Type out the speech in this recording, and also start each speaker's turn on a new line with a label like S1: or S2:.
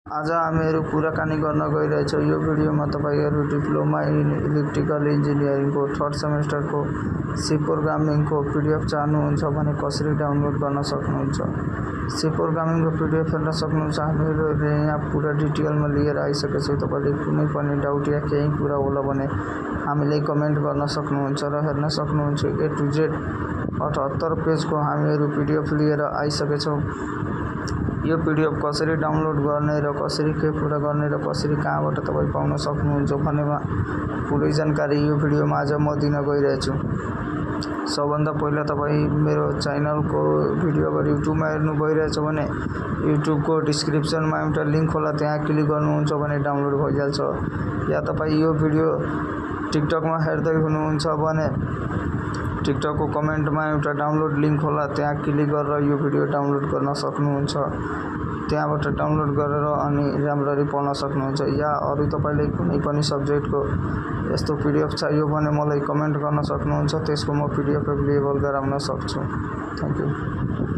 S1: आज हामीहरू कुराकानी गर्न गइरहेछौँ। यो भिडियोमा तपाईहरु डिप्लोमा इन इलेक्ट्रिकल इन्जिनियरिङको थर्ड सेमेस्टरको सी प्रोग्रामिङको पीडीएफ चाहनुहुन्छ भने कसरी डाउनलोड गर्न सक्नुहुन्छ। सी प्रोग्रामिङको पीडीएफ हेर्न सक्नुहुन्छ। हामीहरूले यहाँ पुरा डिटेलमा लिएर आइसकेछौँ। तपाईले कुनै पनि डाउट या केही कुरा होला भने हामीलाई कमेन्ट गर्न सक्नुहुन्छ र हेर्न सक्नुहुन्छ। ए टु जेड 78 पेजको हामीहरू पीडीएफ लिएर आइसकेछौँ। यो पीडीएफ कसरी डाउनलोड गर्ने र कसरी के कुरा गर्ने र कसरी कहाँबाट तपाई पाउन सक्नुहुन्छ भन्नेमा पुरै जानकारी यो भिडियोमा आज म दिन गइरहेछु। सबभन्दा पहिला तपाई मेरो च्यानलको भिडियो अगर युट्युबमा हेर्नु भइरहेछ भने युट्युबको डिस्क्रिप्सनमा एउटा लिंक होला, त्यहाँ क्लिक गर्नुहुन्छ भने डाउनलोड भइहाल्छ। या तपाई यो भिडियो टिकटकमा हेर्दै हुनुहुन्छ भने टिकटकको कमेन्टमा एउटा डाउनलोड लिंक होला, त्यहाँ क्लिक गरेर यो भिडियो डाउनलोड गर्न सक्नुहुन्छ। त्यहाँबाट डाउनलोड गरेर अनि राम्ररी पढ्न सक्नुहुन्छ। या अरु तपाईले कुनै पनि सब्जेक्टको यस्तो पीडीएफ चाहियो भने मलाई कमेन्ट गर्न सक्नुहुन्छ। त्यसको म पीडीएफ अवेलेबल गराउन सक्छु। Thank you.